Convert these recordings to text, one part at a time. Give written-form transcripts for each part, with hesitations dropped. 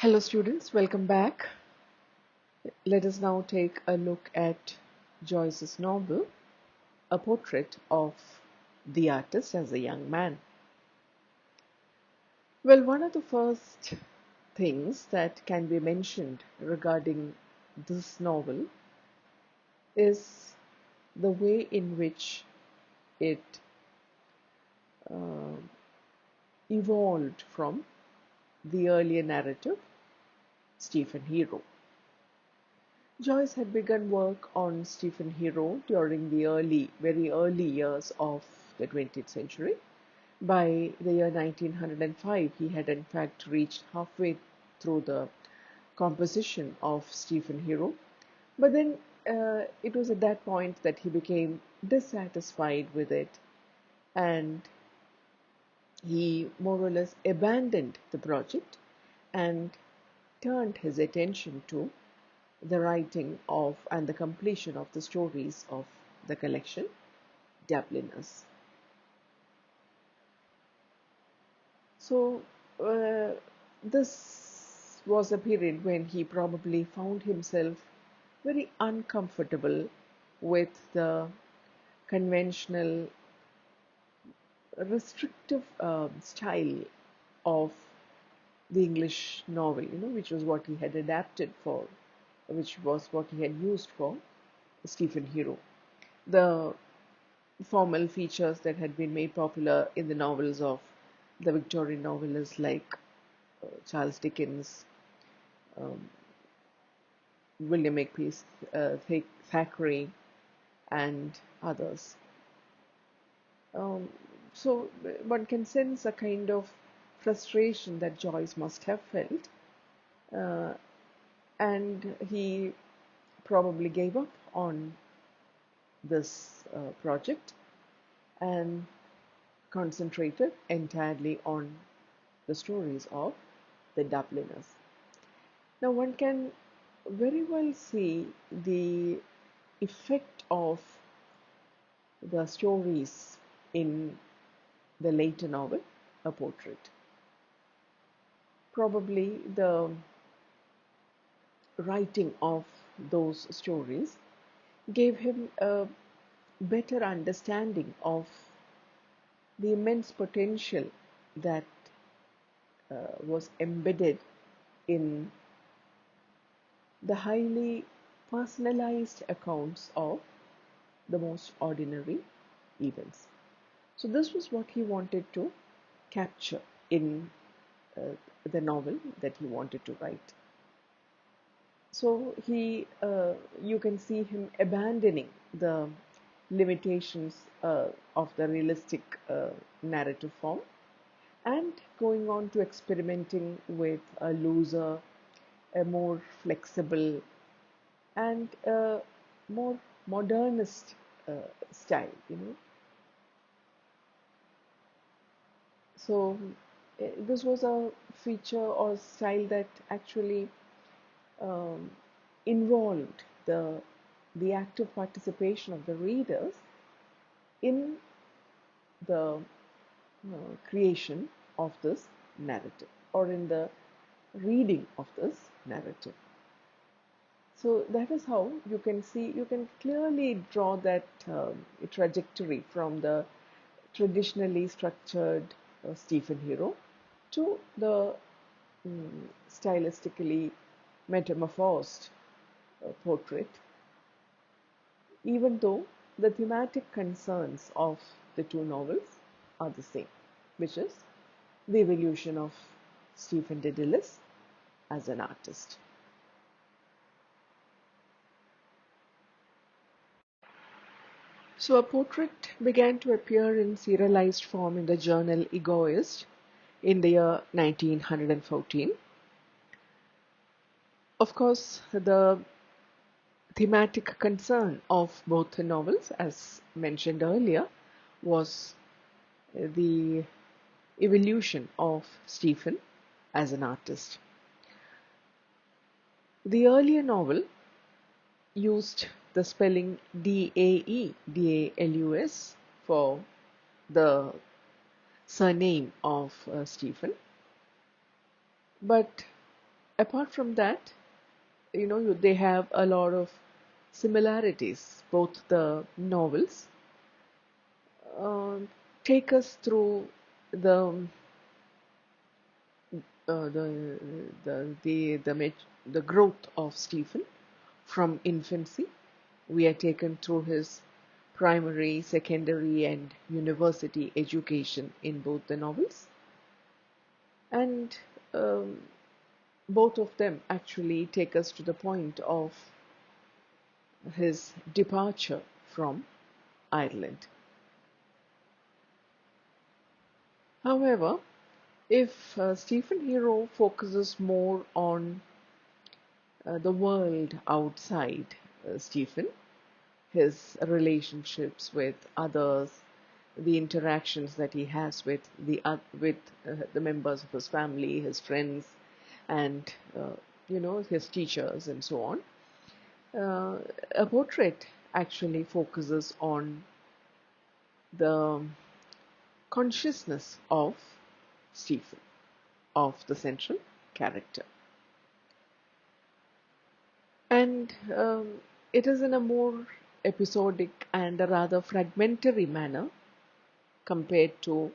Hello students, welcome back. Let us now take a look at Joyce's novel, A Portrait of the Artist as a Young Man. Well, one of the first things that can be mentioned regarding this novel is the way in which it uh, evolved from the earlier narrative, Stephen Hero. Joyce had begun work on Stephen Hero during the very early years of the 20th century. By the year 1905, he had in fact reached halfway through the composition of Stephen Hero. But then it was at that point that he became dissatisfied with it, and he more or less abandoned the project and turned his attention to the writing of and the completion of the stories of the collection, Dubliners. So, this was a period when he probably found himself very uncomfortable with the conventional, restrictive style of the English novel, which was what he had adapted for, which was what he had used for Stephen Hero. The formal features that had been made popular in the novels of the Victorian novelists like Charles Dickens, um, William Makepeace Thackeray, and others. Um, so one can sense a kind of frustration that Joyce must have felt, uh, and he probably gave up on this project and concentrated entirely on the stories of the Dubliners. Now, one can very well see the effect of the stories in the later novel, A Portrait. Probably the writing of those stories gave him a better understanding of the immense potential that was embedded in the highly personalized accounts of the most ordinary events. So, this was what he wanted to capture in the novel that he wanted to write. So, you can see him abandoning the limitations of the realistic narrative form and going on to experimenting with a looser, a more flexible, and a more modernist style. So this was a feature or style that actually um, involved the active participation of the readers in the creation of this narrative or in the reading of this narrative. So that is how you can clearly draw that trajectory from the traditionally structured Stephen Hero to the stylistically metamorphosed portrait, even though the thematic concerns of the two novels are the same, which is the evolution of Stephen Dedalus as an artist. So a portrait began to appear in serialized form in the journal Egoist in the year 1914. Of course, the thematic concern of both the novels, as mentioned earlier, was the evolution of Stephen as an artist. The earlier novel used the spelling Dae, Dalus, for the surname of Stephen, but apart from that, they have a lot of similarities. Both the novels uh, take us through the the growth of Stephen from infancy. We are taken through his primary, secondary, and university education in both the novels, and um, both of them actually take us to the point of his departure from Ireland. However, if Stephen Hero focuses more on the world outside Stephen, his relationships with others, the interactions that he has with the members of his family, his friends, and his teachers and so on. A portrait actually focuses on the consciousness of Stephen, of the central character. And it is in a more episodic and a rather fragmentary manner compared to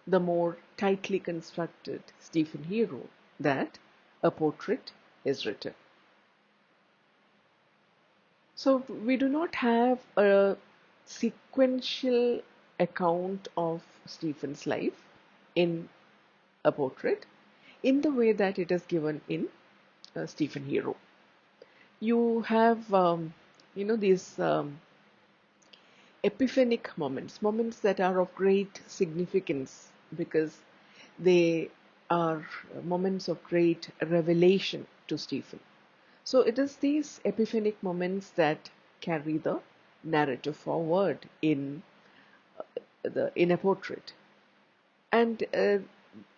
the more tightly constructed Stephen Hero that a portrait is written. So we do not have a sequential account of Stephen's life in a portrait in the way that it is given in Stephen Hero. You have, these epiphanic moments, moments that are of great significance because they are moments of great revelation to Stephen. So it is these epiphanic moments that carry the narrative forward in a portrait, and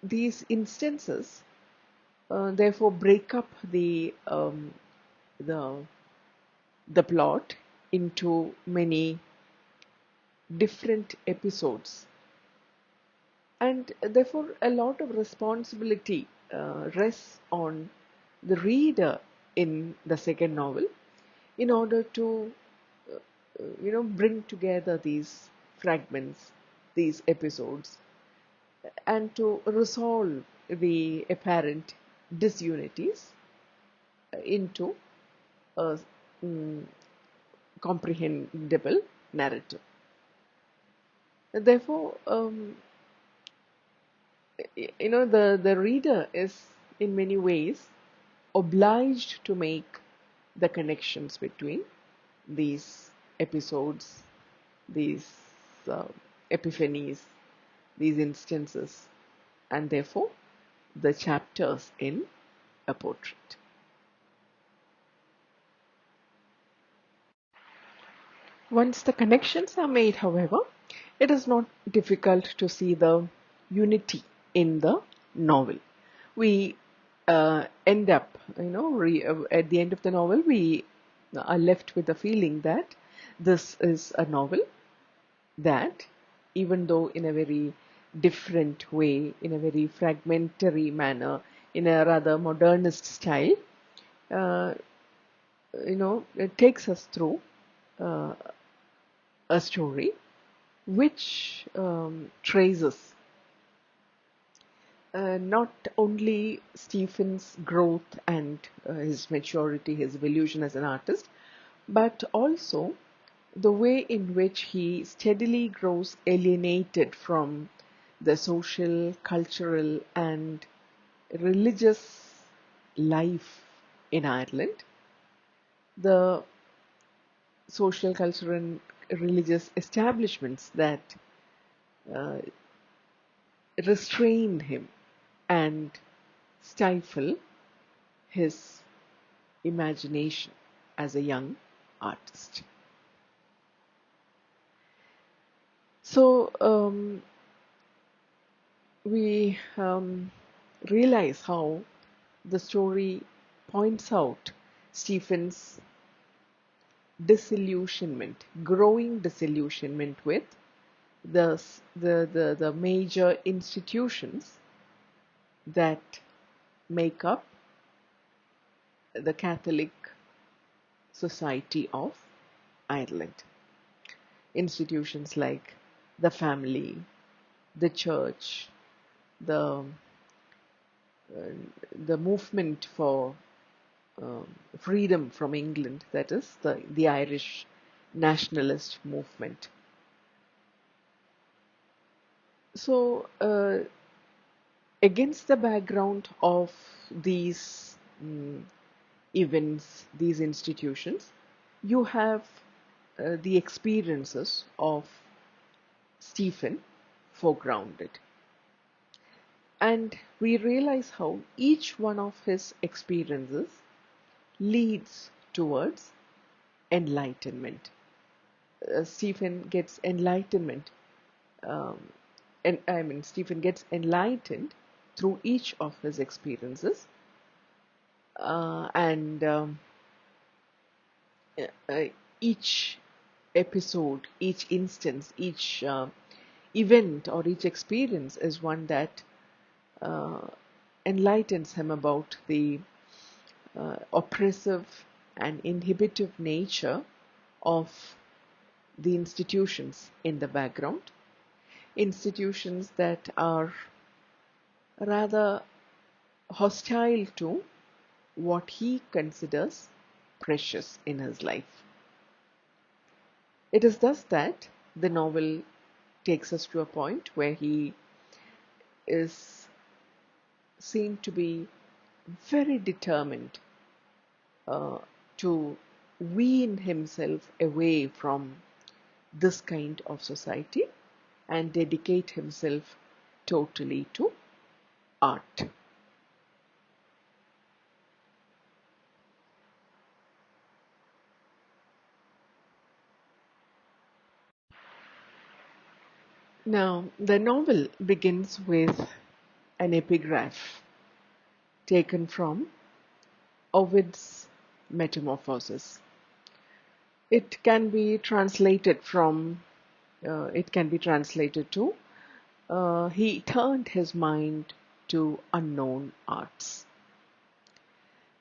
these instances therefore break up the the plot into many different episodes, and therefore a lot of responsibility rests on the reader in the second novel in order to bring together these fragments, these episodes, and to resolve the apparent disunities into a mm, comprehensible narrative. Therefore, the reader is in many ways obliged to make the connections between these episodes, these uh, epiphanies, these instances, and therefore the chapters in a portrait. Once the connections are made, however, it is not difficult to see the unity in the novel. We end up, at the end of the novel, we are left with the feeling that this is a novel that, even though in a very different way, in a very fragmentary manner, in a rather modernist style, uh, it takes us through uh, a story which traces not only Stephen's growth and his maturity, his evolution as an artist, but also the way in which he steadily grows alienated from the social, cultural, and religious life in Ireland, the social, cultural, and religious establishments that uh, restrain him and stifle his imagination as a young artist. So we realize how the story points out Stephen's disillusionment, growing disillusionment with the major institutions that make up the Catholic Society of Ireland. Institutions like the family, the church, the the movement for um, freedom from England, that is the Irish nationalist movement. So, against the background of these events, these institutions, you have the experiences of Stephen foregrounded. And we realize how each one of his experiences leads towards enlightenment. Stephen gets enlightenment, um, and I mean, Stephen gets enlightened through each of his experiences, and uh, each episode, each instance, each event or each experience is one that uh, enlightens him about the oppressive and inhibitive nature of the institutions in the background, institutions that are rather hostile to what he considers precious in his life. It is thus that the novel takes us to a point where he is seen to be very determined uh, to wean himself away from this kind of society and dedicate himself totally to art. Now, the novel begins with an epigraph taken from Ovid's Metamorphoses. It can be translated from, it can be translated to, he turned his mind to unknown arts.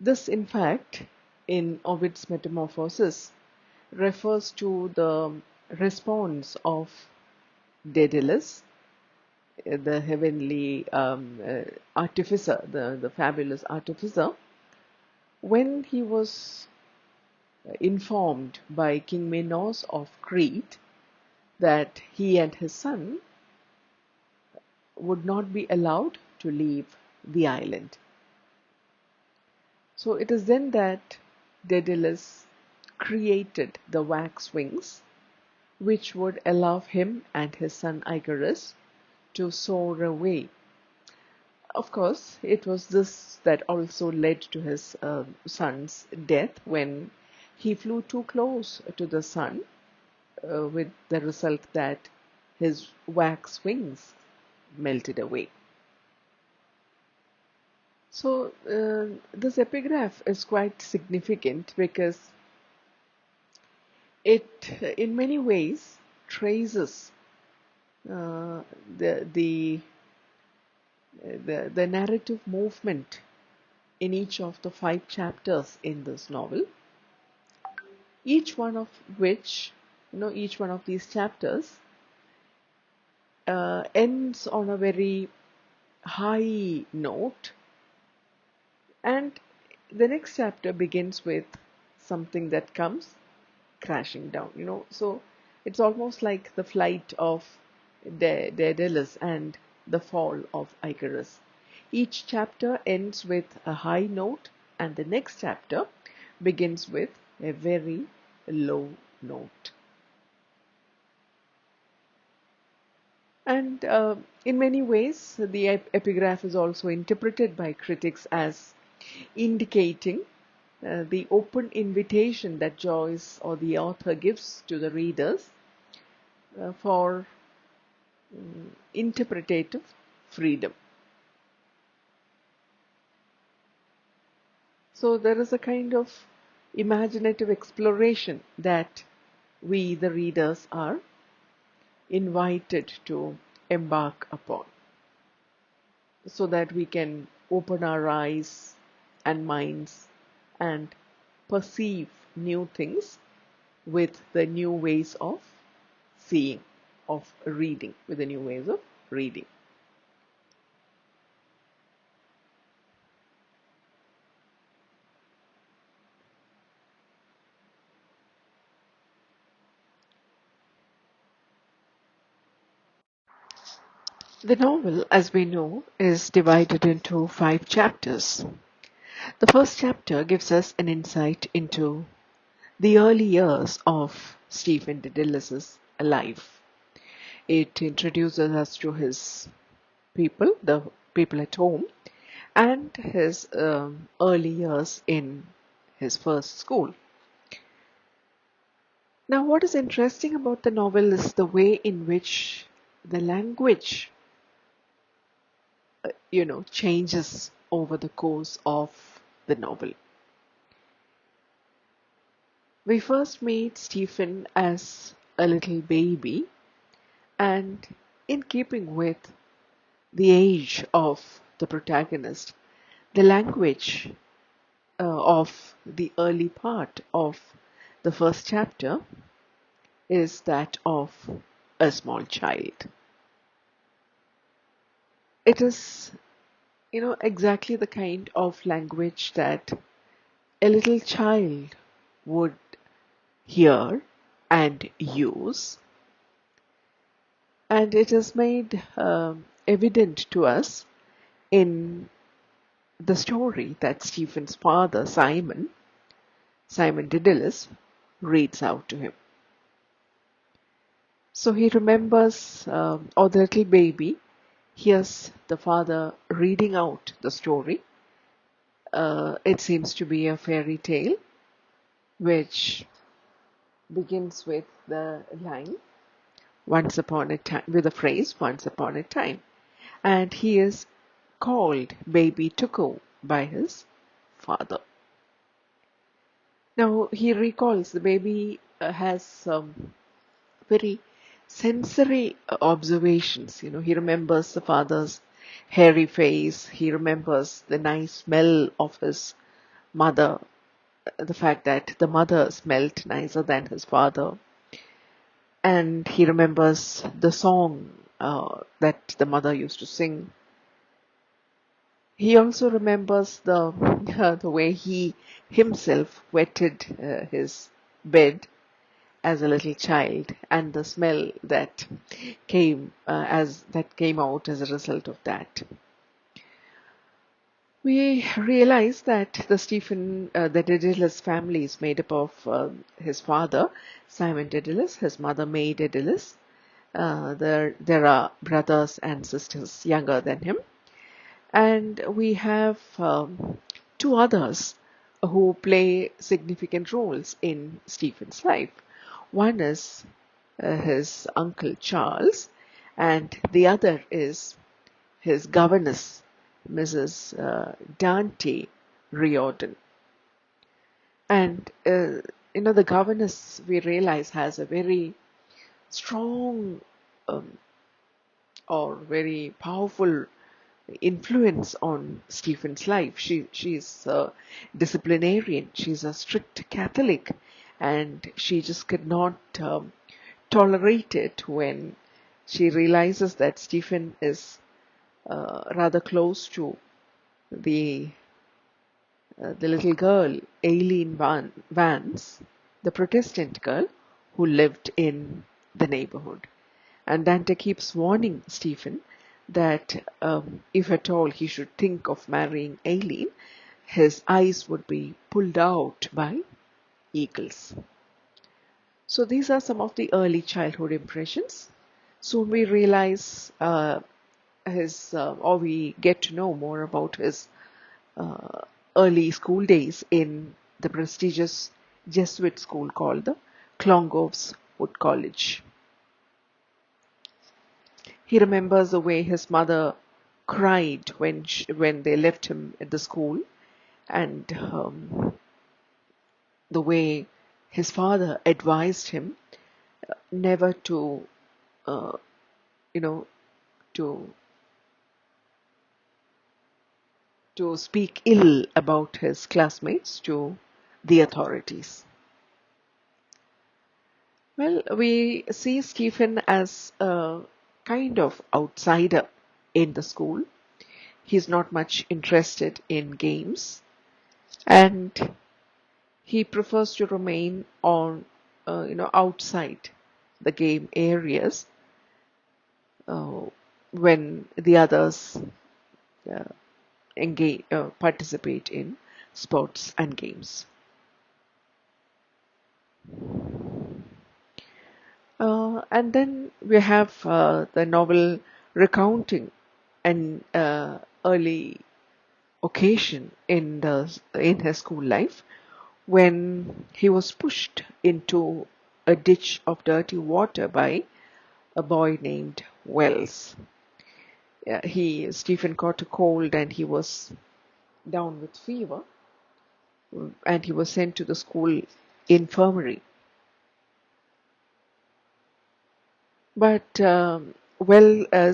This, in fact, in Ovid's Metamorphoses, refers to the response of Daedalus, the heavenly artificer, the fabulous artificer, when he was informed by King Minos of Crete that he and his son would not be allowed to leave the island. So it is then that Daedalus created the wax wings, which would allow him and his son Icarus to soar away. Of course, it was this that also led to his son's death when he flew too close to the sun, with the result that his wax wings melted away. So, this epigraph is quite significant because it, in many ways, traces uh, the, the, the narrative movement in each of the 5 chapters in this novel, each one of which, each one of these chapters ends on a very high note, and the next chapter begins with something that comes crashing down. So it's almost like the flight of Daedalus and the fall of Icarus. Each chapter ends with a high note, and the next chapter begins with a very low note. And in many ways, the epigraph is also interpreted by critics as indicating the open invitation that Joyce or the author gives to the readers for interpretative freedom. So there is a kind of imaginative exploration that we, the readers, are invited to embark upon, so that we can open our eyes and minds and perceive new things with the new ways of seeing, of reading, with the new ways of reading. The novel, as we know, is divided into 5 chapters. The first chapter gives us an insight into the early years of Stephen Dedalus' life. It introduces us to his people, the people at home, and his early years in his first school. Now, what is interesting about the novel is the way in which the language, changes over the course of the novel. We first meet Stephen as a little baby, and in keeping with the age of the protagonist, the language of the early part of the first chapter is that of a small child. It is, exactly the kind of language that a little child would hear and use, and it is made evident to us in the story that Stephen's father, Simon Dedalus, reads out to him. So he remembers, or the little baby hears the father reading out the story. It seems to be a fairy tale which begins with the line, once upon a time, with the phrase, once upon a time. And he is called Baby Tuko by his father. Now he recalls the baby has some very sensory observations. He remembers the father's hairy face. He remembers the nice smell of his mother, the fact that the mother smelled nicer than his father. And he remembers the song that the mother used to sing. He also remembers the the way he himself wetted his bed as a little child, and the smell that came out as a result of that. We realize that the Dedalus family is made up of his father, Simon Dedalus, his mother, May Dedalus. There are brothers and sisters younger than him, and we have 2 others who play significant roles in Stephen's life. One is his uncle Charles, and the other is his governess, Mrs. Dante Riordan. And, the governess, we realize, has a very strong um, or very powerful influence on Stephen's life. She's a disciplinarian. She's a strict Catholic, and she just could not tolerate it when she realizes that Stephen is rather close to the the little girl Aileen Vance, the Protestant girl who lived in the neighborhood. And Dante keeps warning Stephen that if at all he should think of marrying Aileen, his eyes would be pulled out by eagles. So these are some of the early childhood impressions. Soon we realize or we get to know more about his uh, early school days in the prestigious Jesuit school called the Clongoves Wood College. He remembers the way his mother cried when they left him at the school, and the way his father advised him never to, uh, you know, to to speak ill about his classmates to the authorities. Well, we see Stephen as a kind of outsider in the school. He's not much interested in games, and he prefers to remain outside the game areas uh, when the others uh, participate in sports and games. And then we have the novel recounting an early occasion in his school life when he was pushed into a ditch of dirty water by a boy named Wells. Stephen caught a cold and he was down with fever, and he was sent to the school infirmary. But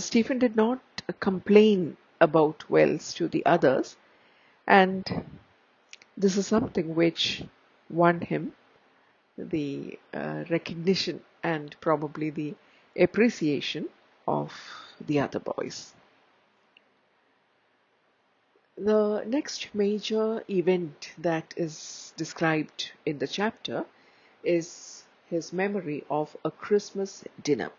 Stephen did not complain about Wells to the others, and this is something which won him the recognition and probably the appreciation of the other boys. The next major event that is described in the chapter is his memory of a Christmas dinner.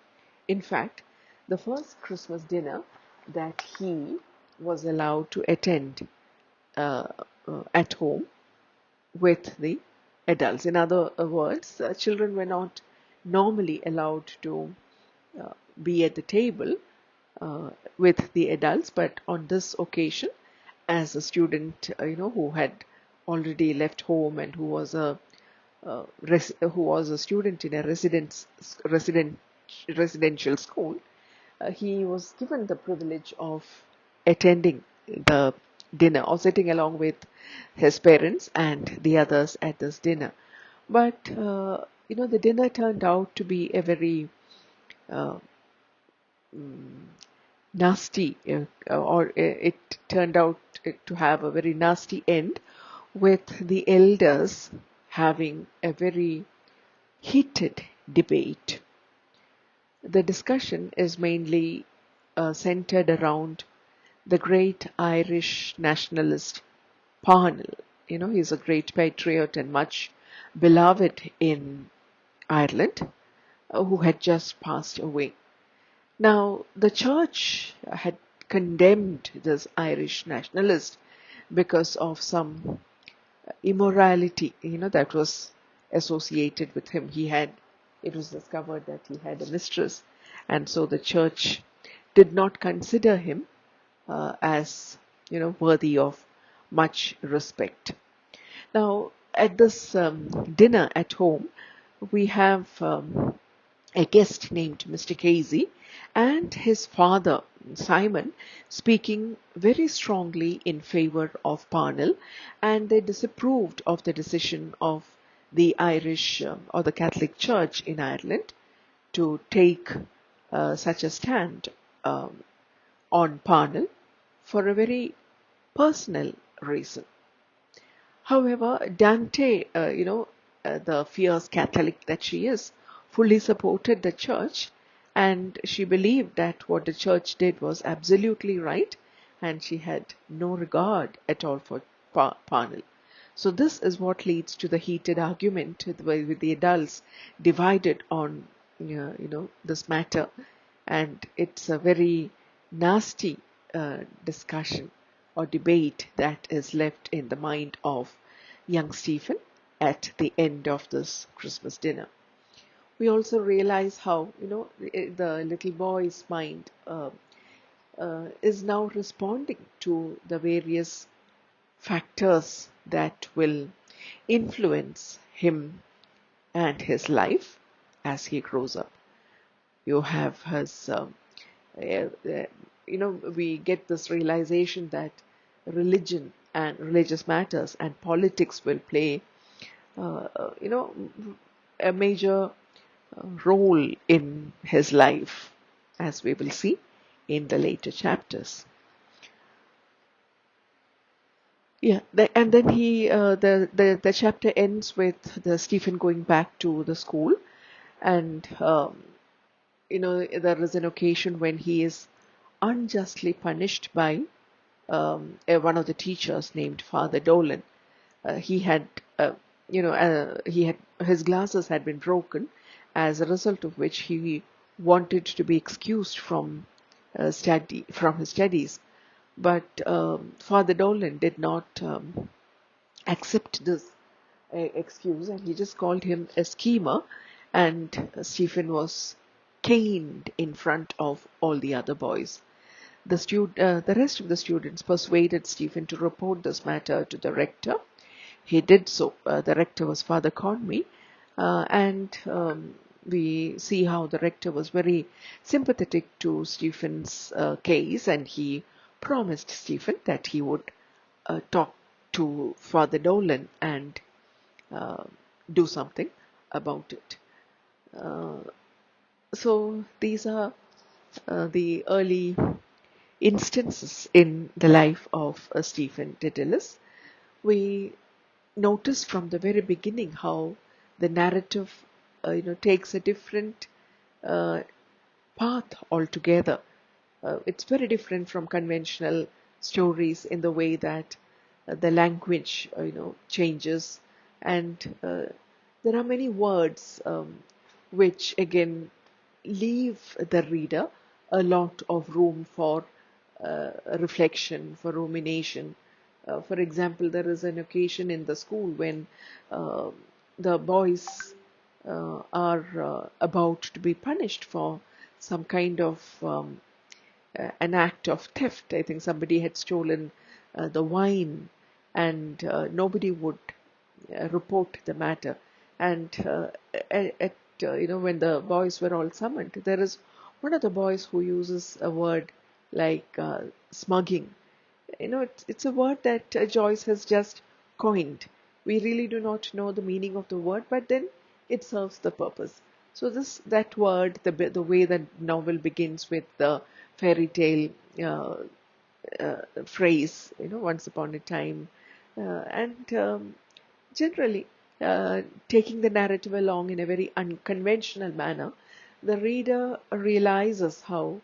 In fact, the first Christmas dinner that he was allowed to attend uh, at home with the adults. In other words, children were not normally allowed to be at the table with the adults, but on this occasion, as a student, who had already left home and who was a student in a residential school, he was given the privilege of attending the dinner or sitting along with his parents and the others at this dinner. But the dinner turned out to be a very uh, nasty, or it turned out to have a very nasty end, with the elders having a very heated debate. The discussion is mainly centered around the great Irish nationalist Parnell. He's a great patriot and much beloved in Ireland, who had just passed away. Now, the church had condemned this Irish nationalist because of some immorality, that was associated with him. It was discovered that he had a mistress, and so the church did not consider him as, worthy of much respect. Now, at this dinner at home, we have a guest named Mr. Casey and his father, Simon, speaking very strongly in favor of Parnell, and they disapproved of the decision of the Irish or the Catholic Church in Ireland to take such a stand on Parnell for a very personal reason. However, Dante, the fierce Catholic that she is, fully supported the church, and she believed that what the church did was absolutely right, and she had no regard at all for Parnell. So this is what leads to the heated argument with the adults divided on this matter, and it's a very nasty discussion or debate that is left in the mind of young Stephen at the end of this Christmas dinner. We also realize how the little boy's mind is now responding to the various factors that will influence him and his life as he grows up. You have his we get this realization that religion and religious matters and politics will play a major role in his life, as we will see in the later chapters. Yeah, and then the chapter ends with the Stephen going back to the school, and there is an occasion when he is unjustly punished by one of the teachers named Father Dolan. He had, he had his glasses had been broken, as a result of which he wanted to be excused from from his studies. But Father Dolan did not accept this excuse, and he just called him a schemer. And Stephen was caned in front of all the other boys. The rest of the students persuaded Stephen to report this matter to the rector. He did so. The rector was Father Conmy, and we see how the rector was very sympathetic to Stephen's case, and he promised Stephen that he would talk to Father Dolan and uh, do something about it. Uh, so these are the early instances in the life of Stephen Dedalus. We notice from the very beginning how the narrative, takes a different uh, path altogether. It's very different from conventional stories in the way that the language, changes, and there are many words which again leave the reader a lot of room for reflection, for rumination. For example, there is an occasion in the school when uh, the boys are about to be punished for some kind of an act of theft. I think somebody had stolen the wine, and nobody would report the matter. And when the boys were all summoned, there is one of the boys who uses a word like smugging. It's a word that Joyce has just coined. We really do not know the meaning of the word, but then it serves the purpose. So that word, the way the novel begins with the fairy tale phrase, once upon a time, and generally taking the narrative along in a very unconventional manner, the reader realizes how,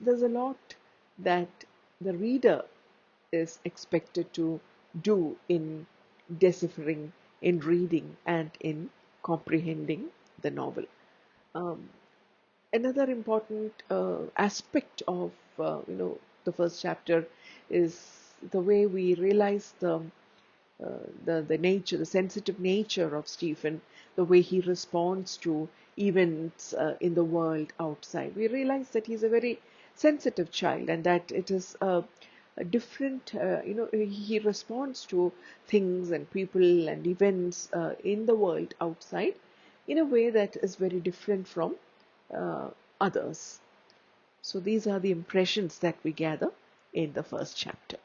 there's a lot that the reader is expected to do in deciphering, in reading, and in comprehending the novel. Um, Another important aspect of the first chapter is the way we realize the nature, the sensitive nature of Stephen, the way he responds to events in the world outside. We realize that he's a very sensitive child, and that it is a different, he responds to things and people and events in the world outside in a way that is very different from uh, others. So these are the impressions that we gather in the first chapter.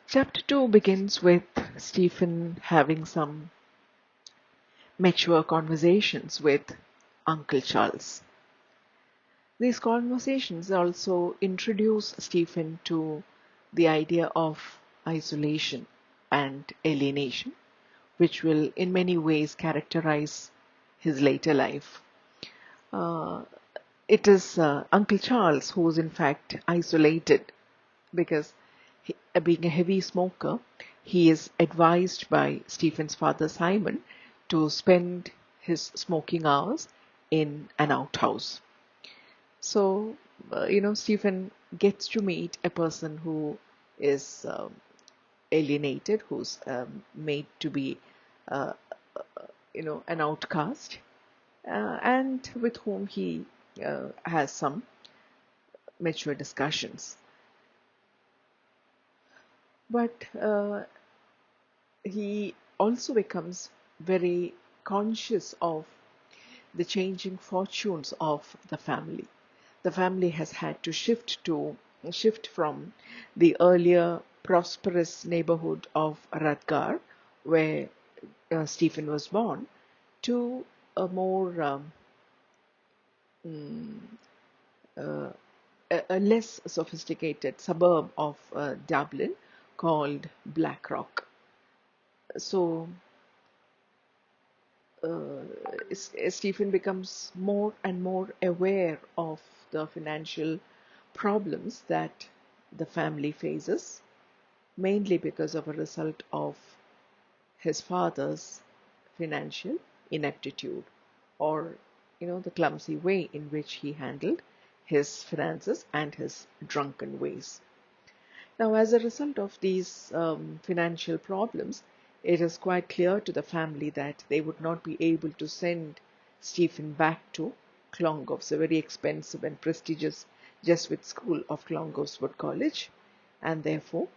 Chapter 2 begins with Stephen having some mature conversations with Uncle Charles. These conversations also introduce Stephen to the idea of isolation and alienation, which will in many ways characterize his later life. Uh, it is Uncle Charles who is in fact isolated because being a heavy smoker, he is advised by Stephen's father Simon to spend his smoking hours in an outhouse. So, Stephen gets to meet a person who is alienated, who's made to be, uh, an outcast, and with whom he has some mature discussions. But he also becomes very conscious of the changing fortunes of the family. The family has had to shift from the earlier prosperous neighborhood of Radgar, where Stephen was born, to a more mm, uh, a less sophisticated suburb of Dublin called Blackrock. So Stephen becomes more and more aware of the financial problems that the family faces, mainly because of a result of his father's financial ineptitude, or the clumsy way in which he handled his finances and his drunken ways. Now, as a result of these financial problems, it is quite clear to the family that they would not be able to send Stephen back to Clongowes, a very expensive and prestigious Jesuit school of Clongowes College, and therefore,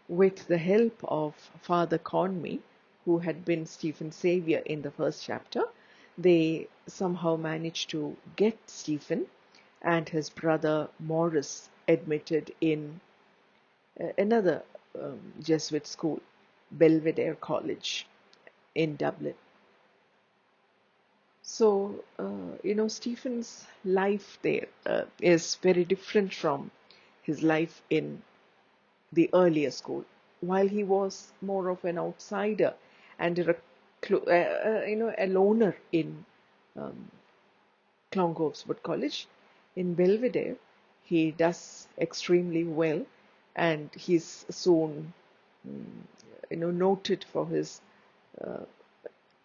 with the help of Father Conmee, who had been Stephen's savior in the first chapter, they somehow managed to get Stephen and his brother Maurice admitted in another Jesuit school, Belvedere College in Dublin. So, Stephen's life there is very different from his life in the earlier school. While he was more of an outsider and a loner in Clongowes College, in Belvedere, he does extremely well, and he's soon, noted for his uh,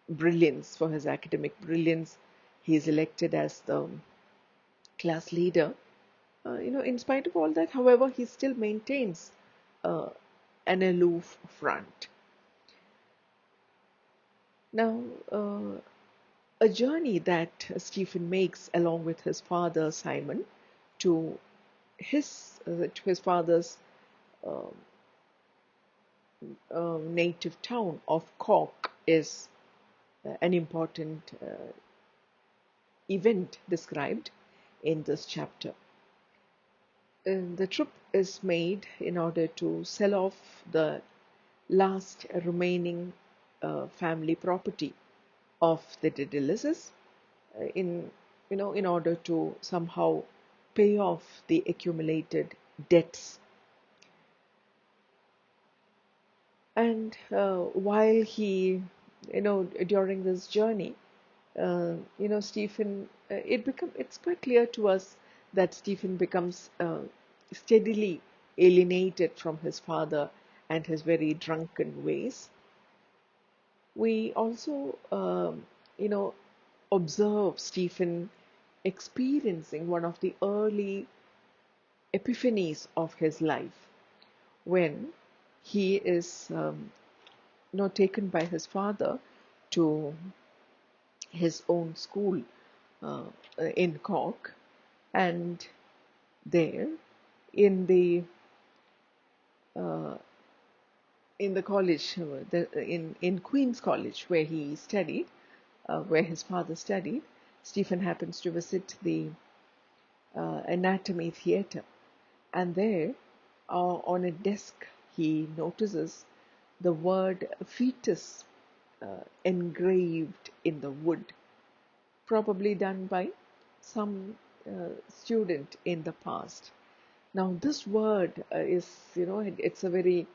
brilliance, for his academic brilliance. He is elected as the class leader. In spite of all that, however, he still maintains uh, an aloof front. Now, a journey that Stephen makes along with his father Simon to his father's uh, native town of Cork is an important event described in this chapter. The trip is made in order to sell off the last remaining family property of the Dedeleses in order to somehow pay off the accumulated debts. And while he, during this journey, Stephen, it's quite clear to us that Stephen becomes steadily alienated from his father and his very drunken ways. We also, observe Stephen experiencing one of the early epiphanies of his life when he is taken by his father to his own school uh, in Cork, and there in the uh, in the college, in Queen's College where he studied, where his father studied, Stephen happens to visit the anatomy theatre, and there on a desk he notices the word fetus engraved in the wood, probably done by some student in the past. Now, this word it's a very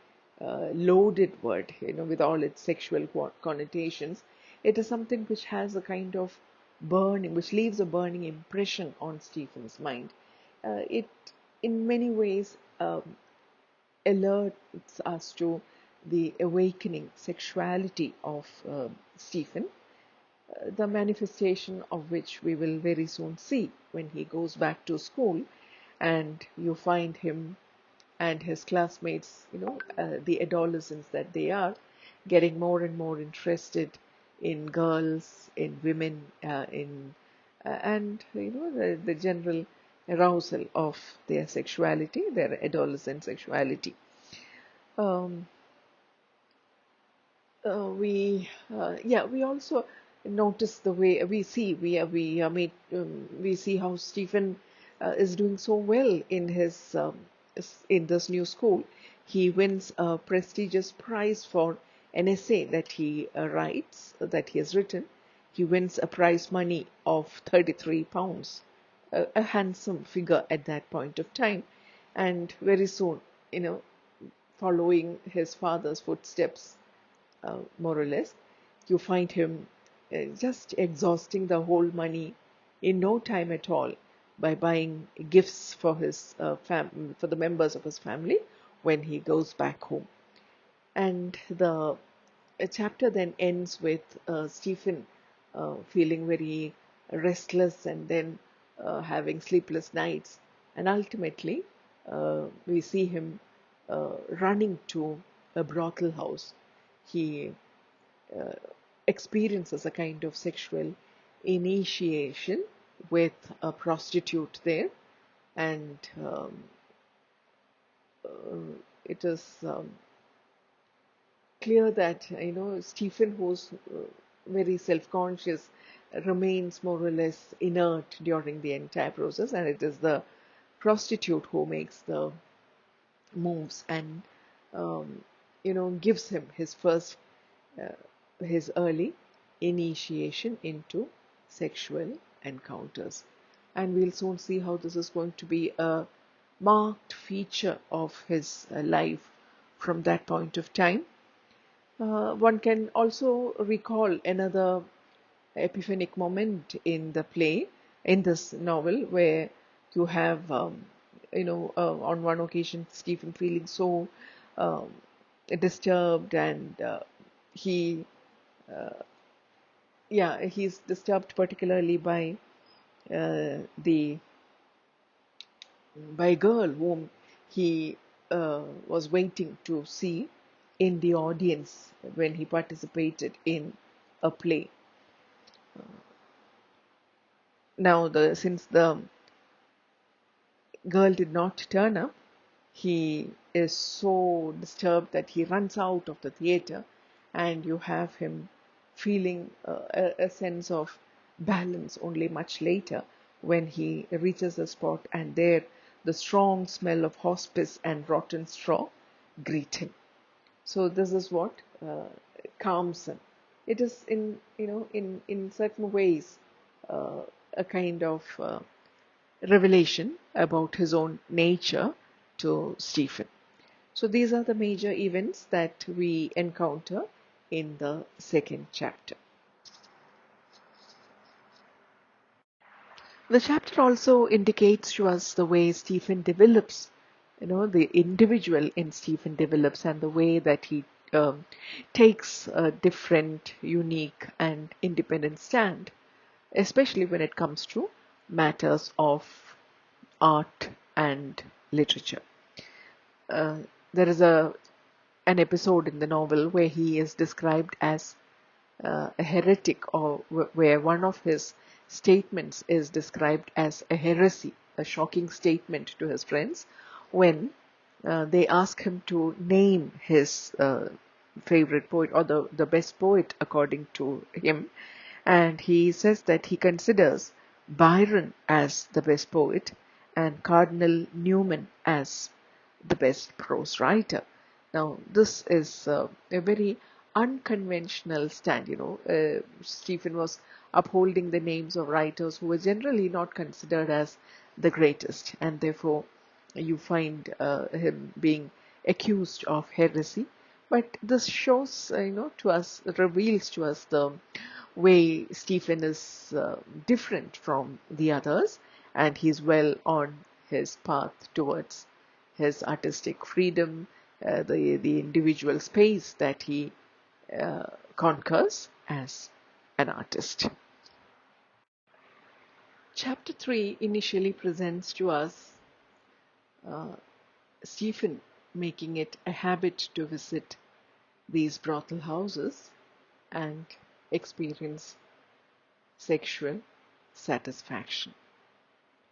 loaded word, with all its sexual connotations. It is something which has a kind of burning, which leaves a burning impression on Stephen's mind. It, in many ways, alerts us to the awakening sexuality of Stephen, the manifestation of which we will very soon see when he goes back to school and you find him and his classmates, the adolescents that they are, getting more and more interested in girls, in women, and the general arousal of their sexuality, their adolescent sexuality. Um, we also notice the way we see how Stephen is doing so well in his in this new school. He wins a prestigious prize for an essay that he writes, that he has written. He wins a prize money of £33 a handsome figure at that point of time. And very soon, you know, following his father's footsteps, more or less, you find him just exhausting the whole money in no time at all by buying gifts for for the members of his family when he goes back home. And the chapter then ends with Stephen feeling very restless and then having sleepless nights. And ultimately, we see him running to a brothel house. He uh, experiences a kind of sexual initiation with a prostitute there, and it is clear that Stephen, who's very self-conscious, remains more or less inert during the entire process, and it is the prostitute who makes the moves and gives him uh, his early initiation into sexual encounters. And we'll soon see how this is going to be a marked feature of his life from that point of time. One can also recall another epiphanic moment in the play, in this novel, where you have, on one occasion, Stephen feeling so um, disturbed, and he, yeah, he's disturbed particularly the by a girl whom he was waiting to see in the audience when he participated in a play. Now, since the girl did not turn up, he is so disturbed that he runs out of the theater, and you have him feeling a sense of balance only much later when he reaches the spot, and there the strong smell of hospice and rotten straw greet him. So this is what calms him. It is in certain ways a kind of revelation about his own nature to Stephen. So these are the major events that we encounter in the second chapter. The chapter also indicates to us the way Stephen develops, the individual in Stephen develops, and the way that he takes a different, unique, and independent stand, especially when it comes to matters of art and literature. Uh, there is an episode in the novel where he is described as a heretic, or where one of his statements is described as a heresy, a shocking statement to his friends, when they ask him to name his favorite poet, or the best poet according to him. And he says that he considers Byron as the best poet and Cardinal Newman as the best prose writer. Now, this is a very unconventional stand. Stephen was upholding the names of writers who were generally not considered as the greatest, and therefore you find him being accused of heresy. But this shows, to us, reveals to us the way Stephen is different from the others, and he's well on his path towards his artistic freedom, the individual space that he conquers as an artist. Chapter 3 initially presents to us uh, Stephen making it a habit to visit these brothel houses and experience sexual satisfaction.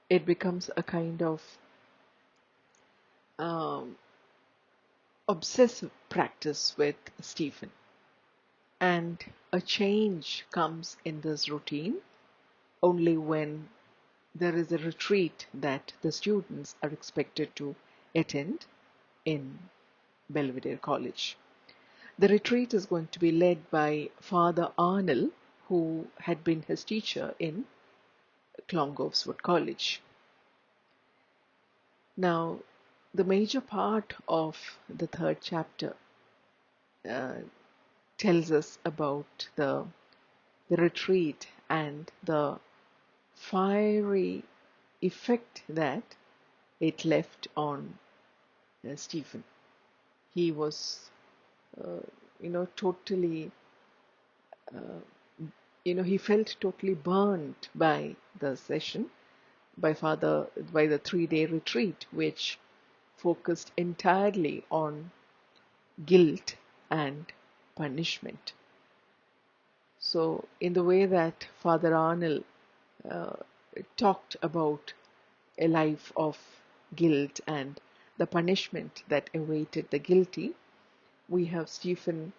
It becomes a kind of um, obsessive practice with Stephen. And a change comes in this routine only when there is a retreat that the students are expected to attend in Belvedere College. The retreat is going to be led by Father Arnold, who had been his teacher in Clongoweswood College. Now, the major part of the third chapter uh, tells us about the retreat and the fiery effect that it left on Stephen. He was, uh, totally, he felt totally burnt by the session, by the 3 day retreat, which focused entirely on guilt and punishment. So, in the way that Father Arnold uh, talked about a life of guilt and the punishment that awaited the guilty, we have Stephen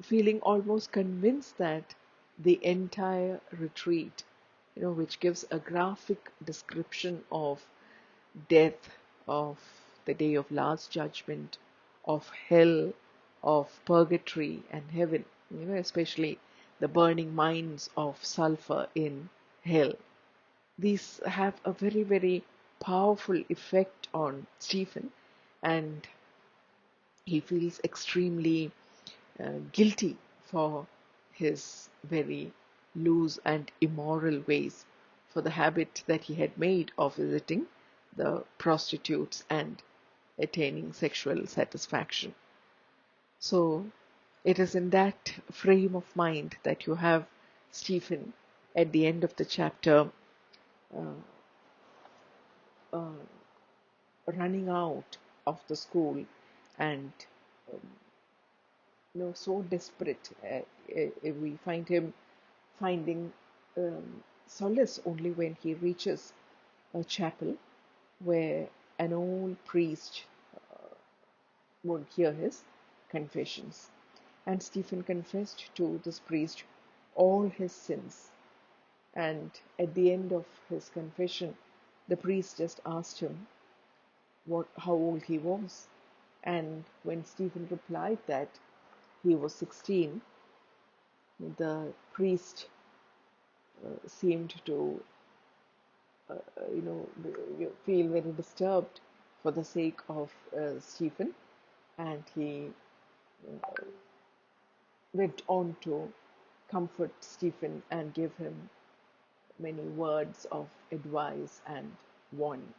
feeling almost convinced that the entire retreat, which gives a graphic description of death, of the day of last judgment, of hell, of purgatory and heaven, especially the burning mines of sulfur in hell. These have a very, very powerful effect on Stephen, and he feels extremely guilty for his very loose and immoral ways, for the habit that he had made of visiting the prostitutes and attaining sexual satisfaction. So it is in that frame of mind that you have Stephen at the end of the chapter uh, uh, running out of the school and so desperate. We find him finding solace only when he reaches a chapel where an old priest would hear his confessions. And Stephen confessed to this priest all his sins. And at the end of his confession, the priest just asked him how old he was. And when Stephen replied that he was 16, the priest seemed to, feel very disturbed for the sake of Stephen, and he went on to comfort Stephen and give him many words of advice and warning.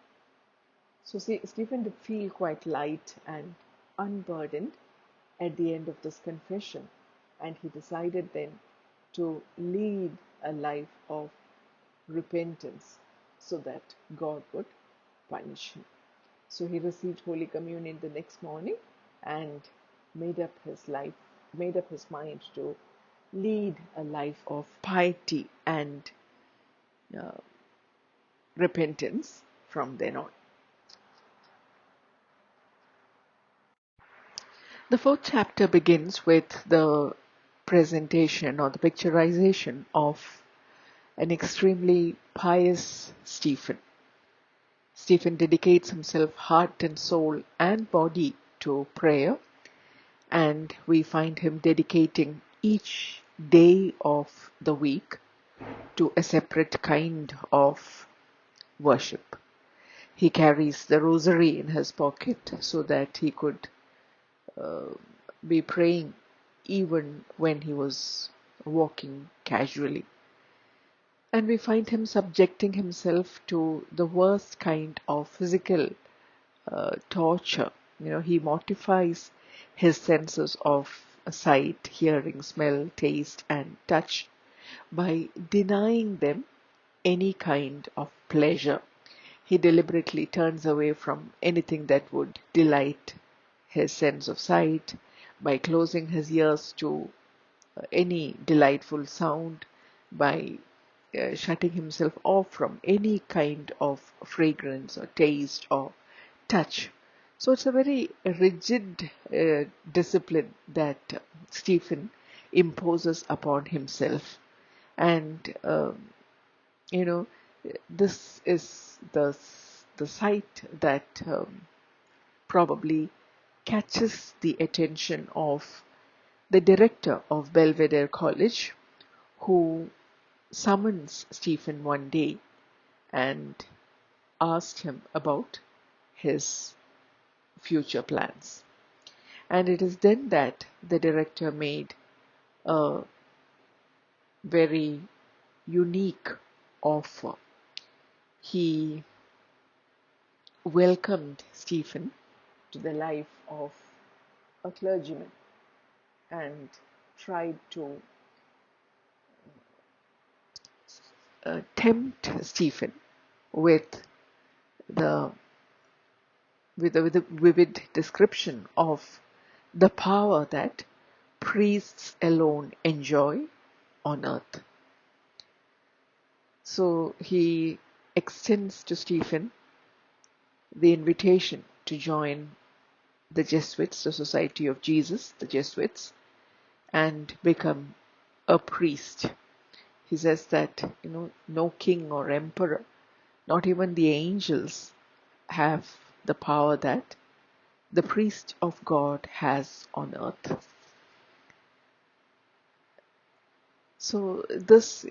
So Stephen did feel quite light and unburdened at the end of this confession, and he decided then to lead a life of repentance so that God would punish him. So he received Holy Communion the next morning and made up his mind to lead a life of piety and uh, repentance from then on. The fourth chapter begins with the presentation or the picturization of an extremely pious Stephen. Stephen dedicates himself heart and soul and body to prayer, and we find him dedicating each day of the week to a separate kind of worship. He carries the rosary in his pocket so that he could be praying even when he was walking casually. And we find him subjecting himself to the worst kind of physical torture. He mortifies his senses of sight, hearing, smell, taste, and touch by denying them any kind of pleasure. He deliberately turns away from anything that would delight his sense of sight by closing his ears to any delightful sound, by shutting himself off from any kind of fragrance or taste or touch. So it's a very rigid discipline that Stephen imposes upon himself. And, you know, this is the sight that probably catches the attention of the director of Belvedere College, who summons Stephen one day and asked him about his future plans. And it is then that the director made a very unique offer. He welcomed Stephen to the life of a clergyman and tried to tempt Stephen with the with a vivid description of the power that priests alone enjoy on earth. So he extends to Stephen the invitation to join the Jesuits, the Society of Jesus, the Jesuits, and become a priest. He says that, no king or emperor, not even the angels, have the power that the priest of God has on earth. So this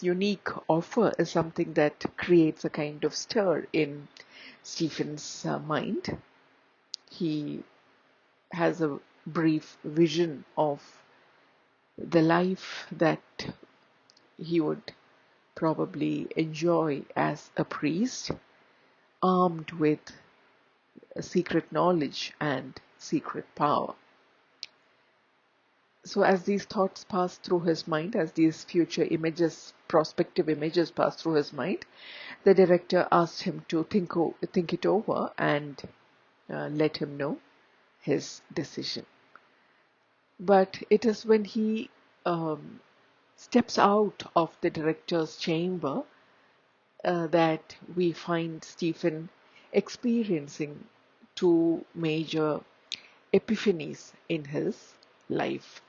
unique offer is something that creates a kind of stir in Stephen's mind. He has a brief vision of the life that he would probably enjoy as a priest, armed with secret knowledge and secret power. So as these thoughts pass through his mind, as these future images, prospective images pass through his mind, the director asked him to think it over and let him know his decision. But it is when he steps out of the director's chamber that we find Stephen experiencing two major epiphanies in his life.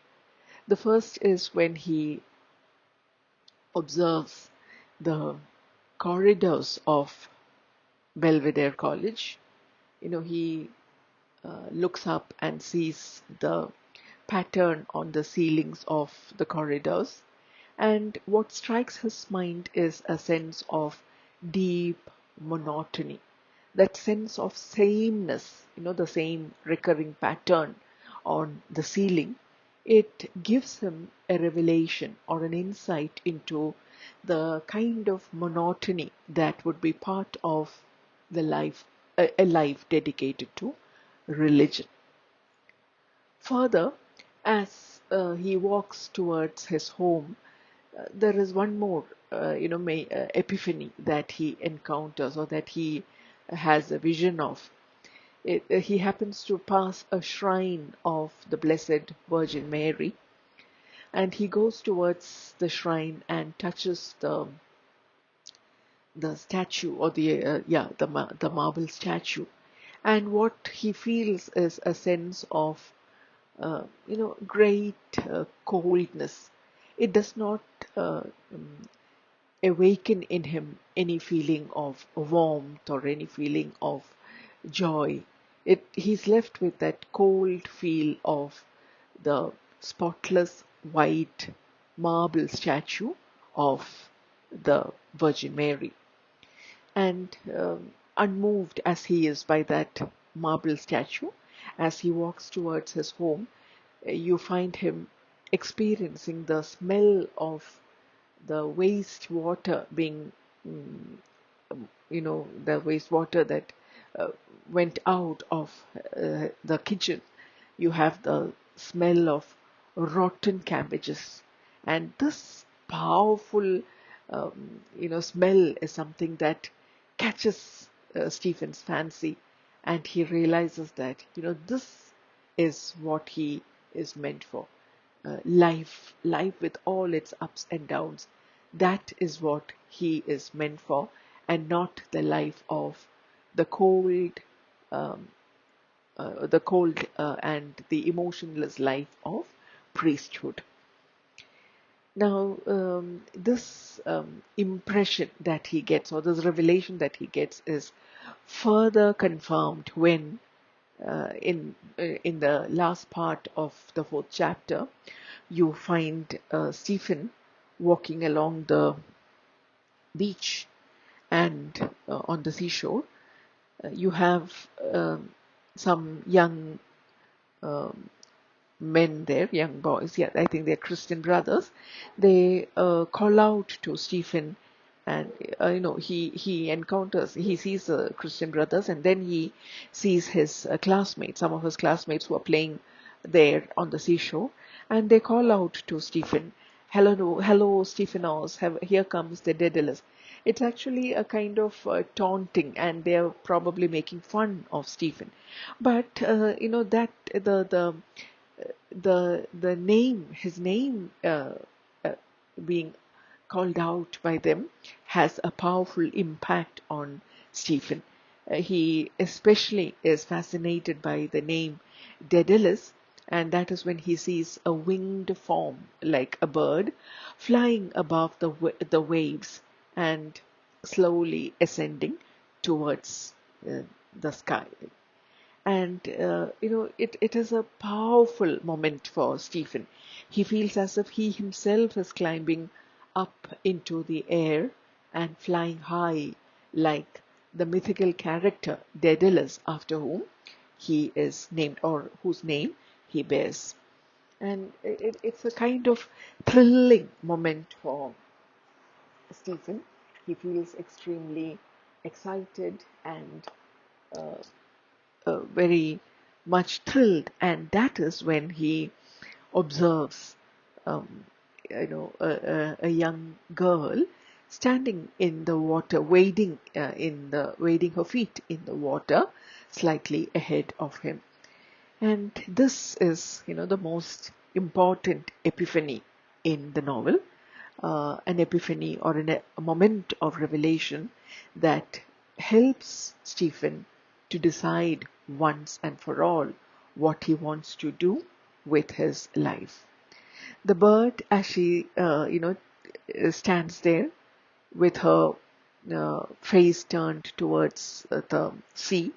The first is when he observes the corridors of Belvedere College. He looks up and sees the pattern on the ceilings of the corridors. And what strikes his mind is a sense of deep monotony, that sense of sameness, the same recurring pattern on the ceiling. It gives him a revelation or an insight into the kind of monotony that would be part of the life, a life dedicated to religion. Further, as he walks towards his home, there is one more, epiphany that he encounters or that he has a vision of. He happens to pass a shrine of the Blessed Virgin Mary, and he goes towards the shrine and touches the statue or the marble statue, and what he feels is a sense of great coldness. It does not awaken in him any feeling of warmth or any feeling of joy. He's left with that cold feel of the spotless white marble statue of the Virgin Mary. And unmoved as he is by that marble statue, as he walks towards his home, you find him experiencing the smell of the wastewater being, the wastewater that went out of the kitchen. You have the smell of rotten cabbages, and this powerful, smell is something that catches Stephen's fancy, and he realizes that this is what he is meant for. Life with all its ups and downs. That is what he is meant for, and not the life of the cold, um, and the emotionless life of priesthood. Now, this impression that he gets, or this revelation that he gets, is further confirmed when, in the last part of the fourth chapter, you find Stephen walking along the beach and on the seashore. You have um, some young um, men there, young boys. Yeah, I think they're Christian brothers. They call out to Stephen, and he sees the Christian brothers, and then he sees his classmates, some of his classmates who are playing there on the seashore, and they call out to Stephen, "Hello, hello, Stephanos! Here comes the Daedalus." It's actually a kind of taunting, and they're probably making fun of Stephen. But that the name, his name uh, being called out by them has a powerful impact on Stephen. He especially is fascinated by the name Daedalus, and that is when he sees a winged form like a bird flying above the waves and slowly ascending towards uh, the sky. And it is a powerful moment for Stephen. He feels as if he himself is climbing up into the air and flying high like the mythical character Daedalus, after whom he is named, or whose name he bears. And it's a kind of thrilling moment for Stephen. He feels extremely excited and uh, very much thrilled, and that is when he observes, um, a young girl standing in the water, wading her feet in the water, slightly ahead of him. And this is, the most important epiphany in the novel, an epiphany or a moment of revelation that helps Stephen to decide once and for all what he wants to do with his life. The bird, as she, stands there with her face turned towards the sea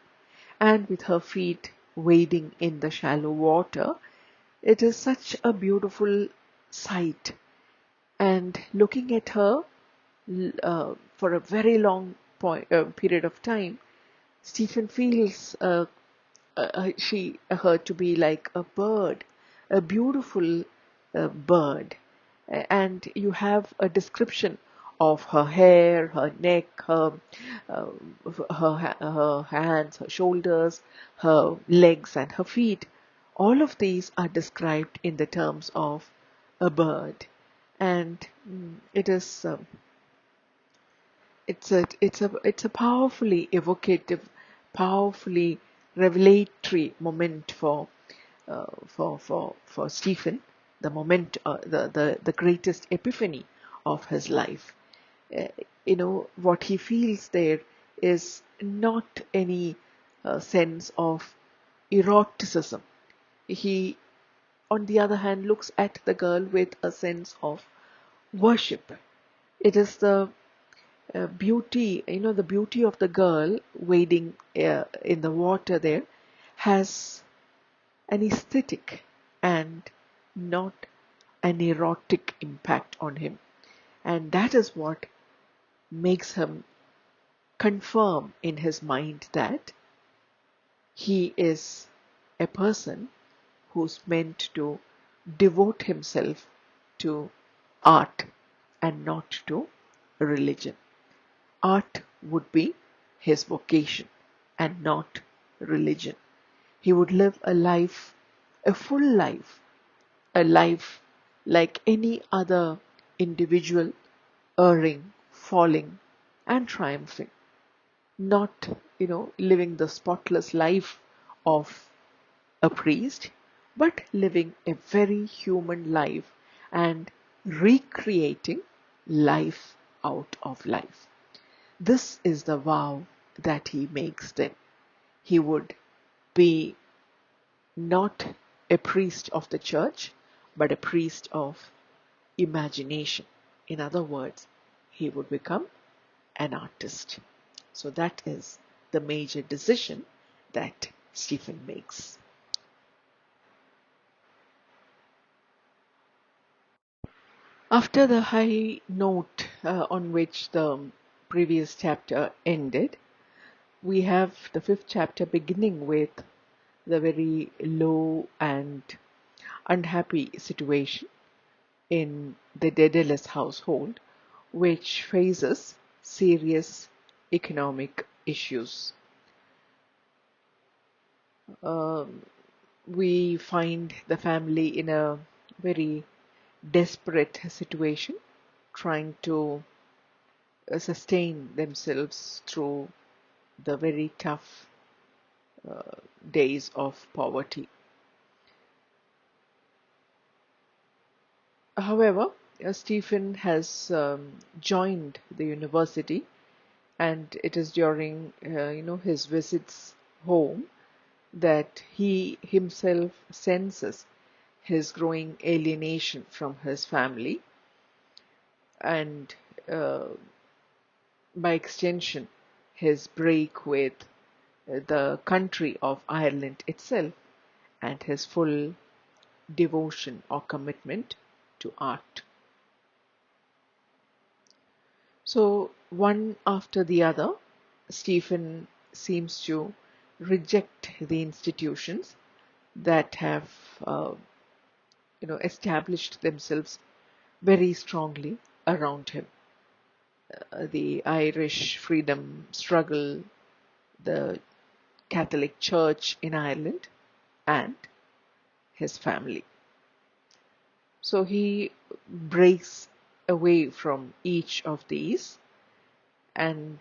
and with her feet wading in the shallow water, it is such a beautiful sight. And looking at her for a very long period of time, Stephen feels her to be like a bird, a beautiful bird. And you have a description of her hair, her neck, uh, her hands, her shoulders, her legs, and her feet. All of these are described in the terms of a bird, and it is it's a powerfully evocative, powerfully revelatory moment for Stephen, the moment, the greatest epiphany of his life. Uh, what he feels there is not any sense of eroticism. He, on the other hand, looks at the girl with a sense of worship. It is the beauty of the girl wading in the water there has an aesthetic and not an erotic impact on him. And that is what makes him confirm in his mind that he is a person who's meant to devote himself to art and not to religion. Art would be his vocation and not religion. He would live a life, a full life, a life like any other individual, erring, falling, and triumphing. Not, living the spotless life of a priest, but living a very human life and recreating life out of life. This is the vow that he makes then. He would be not a priest of the church, but a priest of imagination. In other words, he would become an artist. So that is the major decision that Stephen makes. After the high note on which the previous chapter ended, we have the fifth chapter beginning with the very low and unhappy situation in the Daedalus household, which faces serious economic issues. Um, we find the family in a very desperate situation, trying to sustain themselves through the very tough days of poverty. However, Stephen has joined the university, and it is during his visits home that he himself senses his growing alienation from his family and uh, by extension his break with the country of Ireland itself and his full devotion or commitment to art. So, one after the other, Stephen seems to reject the institutions that have, established themselves very strongly around him. The Irish freedom struggle, the Catholic Church in Ireland, and his family. So he breaks away from each of these, and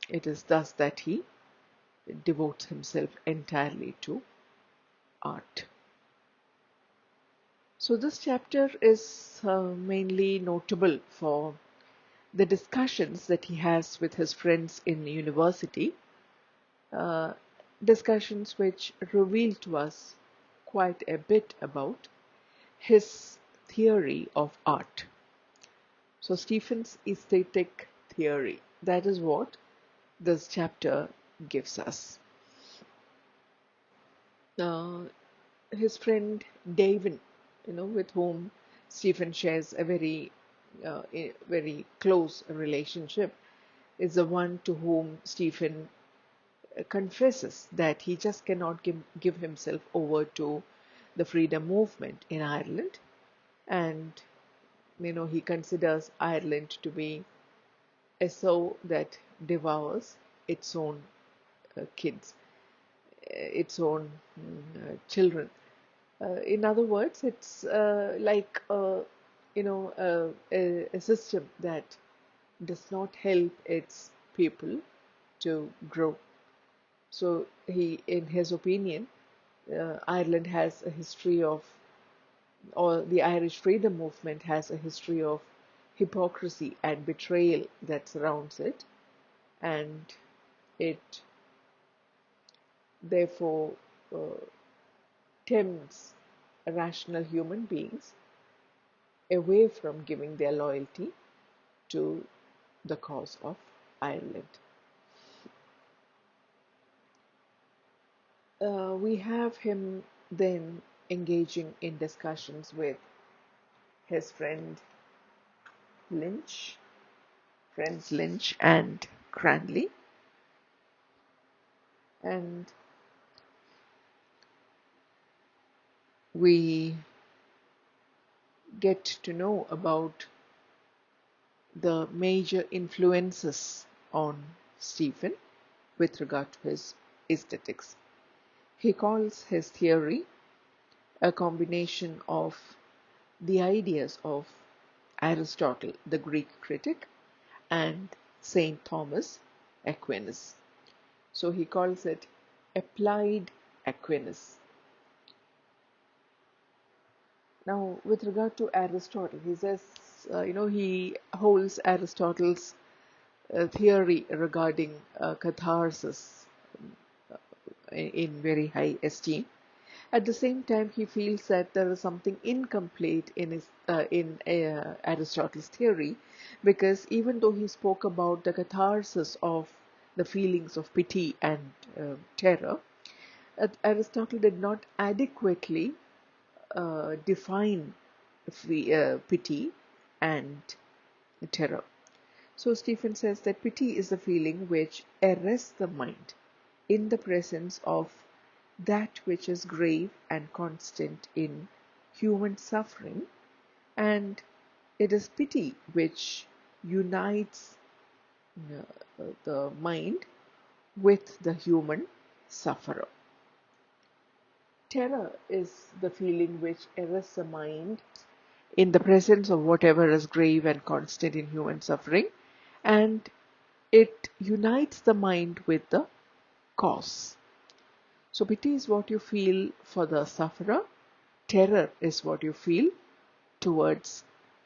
it is thus that he devotes himself entirely to art. So this chapter is mainly notable for the discussions that he has with his friends in university, uh, discussions which reveal to us quite a bit about his theory of art. So Stephen's aesthetic theory, that is what this chapter gives us. Uh, his friend Davin, with whom Stephen shares a very close relationship, is the one to whom Stephen confesses that he just cannot give himself over to the freedom movement in Ireland, and he considers Ireland to be a sow that devours its own kids, its own children. In other words, it's like a system that does not help its people to grow. So in his opinion, Ireland has a history of, or the Irish freedom movement has a history of hypocrisy and betrayal that surrounds it, and it therefore uh, tempts rational human beings away from giving their loyalty to the cause of Ireland. We have him then engaging in discussions with his Lynch, friends Lynch and Cranley, and we get to know about the major influences on Stephen with regard to his aesthetics. He calls his theory a combination of the ideas of Aristotle, the Greek critic, and Saint Thomas Aquinas. So he calls it applied Aquinas. Now, with regard to Aristotle, he says, he holds Aristotle's theory regarding catharsis in very high esteem. At the same time, he feels that there is something incomplete in Aristotle's theory, because even though he spoke about the catharsis of the feelings of pity and terror, Aristotle did not adequately define pity and terror. So Stephen says that pity is a feeling which arrests the mind in the presence of that which is grave and constant in human suffering, and it is pity which unites the mind with the human sufferer. Terror is the feeling which arrests the mind in the presence of whatever is grave and constant in human suffering, and it unites the mind with the cause. So pity is what you feel for the sufferer, terror is what you feel towards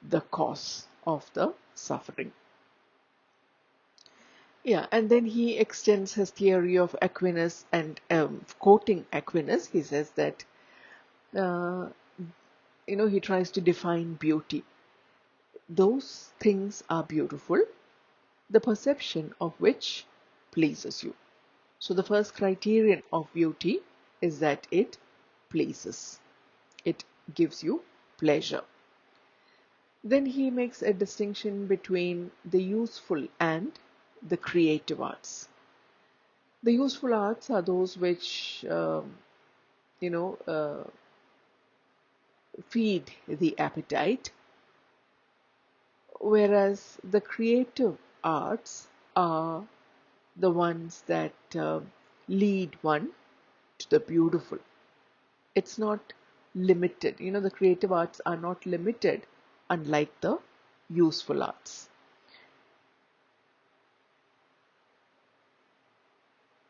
the cause of the suffering. Yeah, and then he extends his theory of Aquinas, and quoting Aquinas, he says that uh, he tries to define beauty. Those things are beautiful, the perception of which pleases you. So the first criterion of beauty is that it pleases. It gives you pleasure. Then he makes a distinction between the useful and the creative arts. The useful arts are those which, you know, uh, feed the appetite, whereas the creative arts are the ones that lead one to the beautiful. It's not limited. The creative arts are not limited, unlike the useful arts.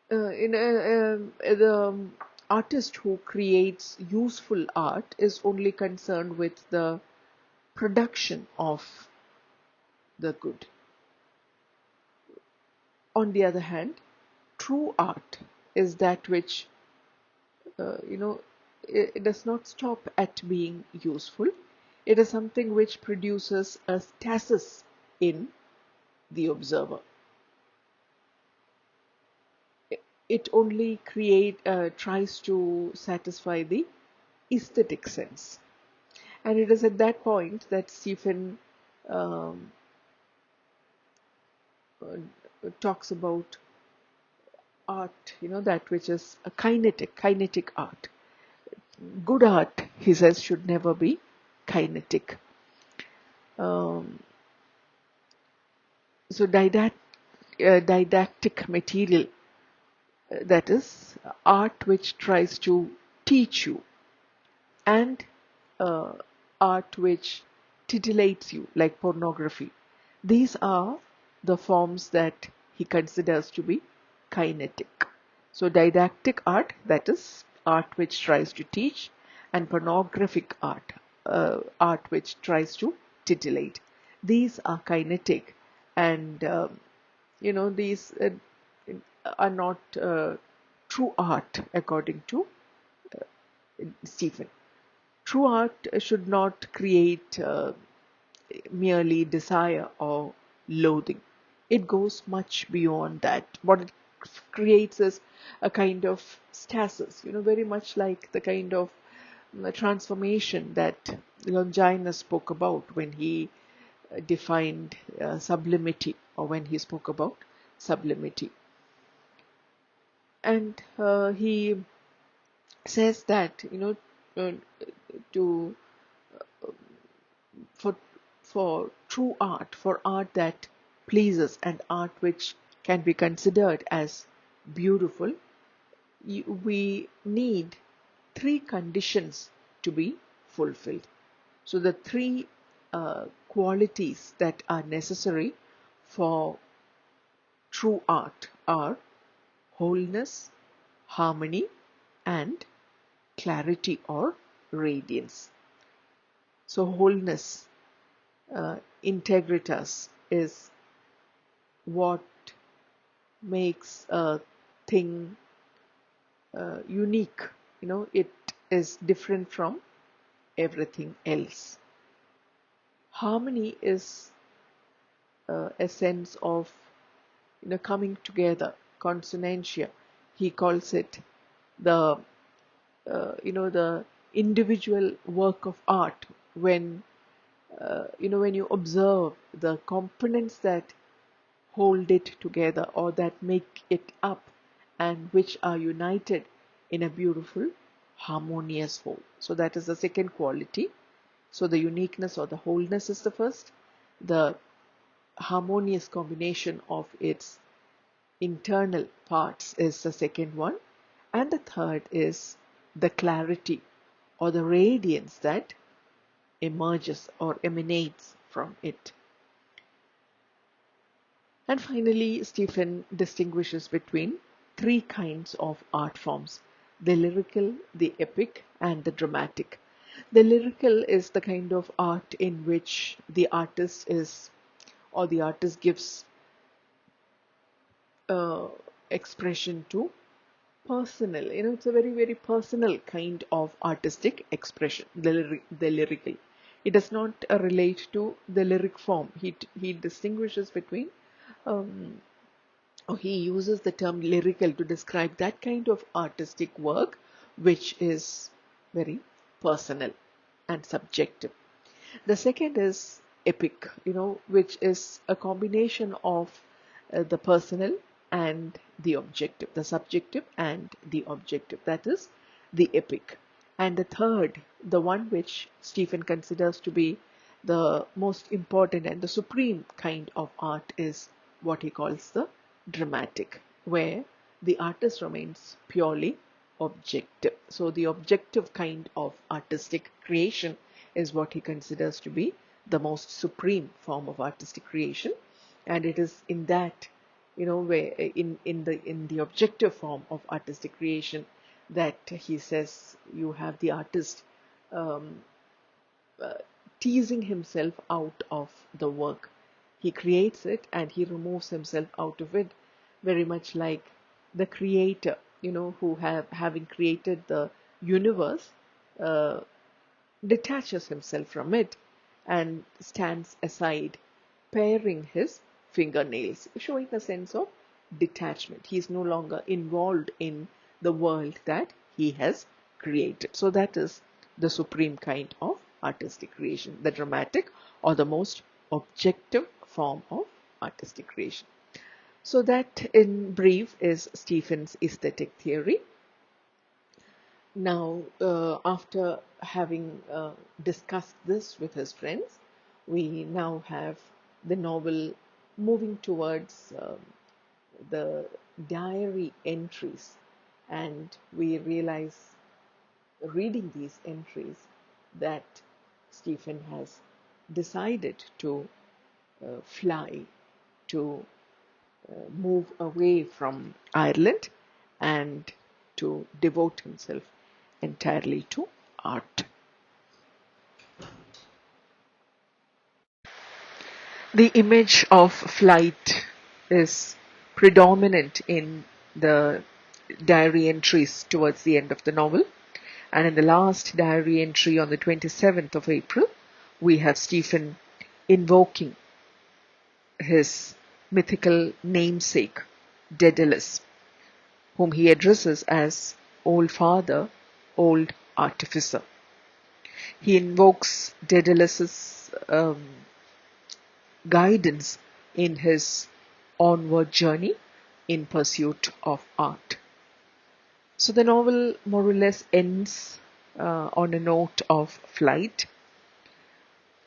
The artist who creates useful art is only concerned with the production of the good. On the other hand, true art is that which, uh, you know, it does not stop at being useful. It is something which produces a stasis in the observer. It only tries to satisfy the aesthetic sense. And it is at that point that Stephen um, talks about art, that which is a kinetic art. Good art, he says, should never be kinetic. Um, so didactic material, that is art which tries to teach you, and uh, art which titillates you, like pornography. These are the forms that he considers to be kinetic. So didactic art, that is art which tries to teach, and pornographic art, art which tries to titillate. These are kinetic, and these are not true art according to Stephen. True art should not create merely desire or loathing. It goes much beyond that. What it creates is a kind of stasis, very much like the kind of transformation that Longinus spoke about when he defined sublimity, or when he spoke about sublimity. And he says that, uh, to for true art, for art that pleases and art which can be considered as beautiful, we need three conditions to be fulfilled. So the three qualities that are necessary for true art are wholeness, harmony, and clarity or radiance. So wholeness, integritas, is what makes a thing unique. It is different from everything else. Harmony is a sense of coming together, consonantia. He calls it the the individual work of art when when you observe the components that hold it together or that make it up and which are united in a beautiful harmonious whole. So that is the second quality. So the uniqueness or the wholeness is the first. The harmonious combination of its internal parts is the second one. And the third is the clarity or the radiance that emerges or emanates from it. And finally, Stephen distinguishes between three kinds of art forms: the lyrical, the epic, and the dramatic. The lyrical is the kind of art in which the artist is, or the artist gives uh, expression to personal. It's a very, very personal kind of artistic expression, the lyrical. It does not relate to the lyric form. He distinguishes between um, he uses the term lyrical to describe that kind of artistic work which is very personal and subjective. The second is epic, which is a combination of the personal and the objective, the subjective and the objective. That is the epic. And the third, the one which Stephen considers to be the most important and the supreme kind of art, is what he calls the dramatic, where the artist remains purely objective. So the objective kind of artistic creation is what he considers to be the most supreme form of artistic creation. And it is in that, where in the objective form of artistic creation, that he says you have the artist um, uh, teasing himself out of the work. He creates it and he removes himself out of it, very much like the creator, who having created the universe, uh, detaches himself from it and stands aside, paring his fingernails, showing a sense of detachment. He is no longer involved in the world that he has created. So that is the supreme kind of artistic creation, the dramatic or the most objective form of artistic creation. So that in brief is Stephen's aesthetic theory. Now, after having discussed this with his friends, we now have the novel moving towards the diary entries, and we realize, reading these entries, that Stephen has decided to fly, to move away from Ireland, and to devote himself entirely to art. The image of flight is predominant in the diary entries towards the end of the novel. And in the last diary entry on the 27th of April, we have Stephen invoking his mythical namesake, Daedalus, whom he addresses as Old Father, Old Artificer. He invokes Daedalus's guidance in his onward journey in pursuit of art. So the novel more or less ends on a note of flight.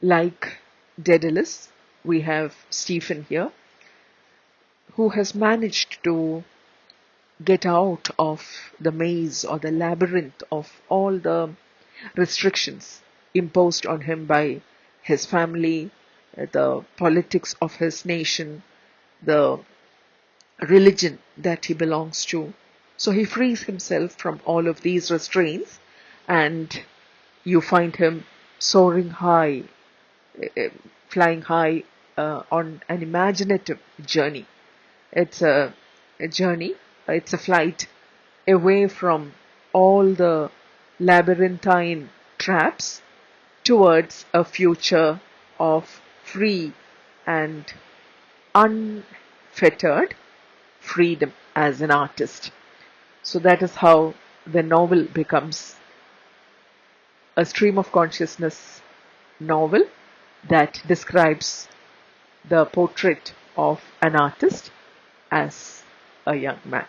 Like Daedalus, we have Stephen here, who has managed to get out of the maze or the labyrinth of all the restrictions imposed on him by his family, the politics of his nation, the religion that he belongs to. So he frees himself from all of these restraints, and you find him soaring high, flying high on an imaginative journey. It's a journey, it's a flight away from all the labyrinthine traps towards a future of free and unfettered freedom as an artist. So that is how the novel becomes a stream of consciousness novel that describes the portrait of an artist as a young man.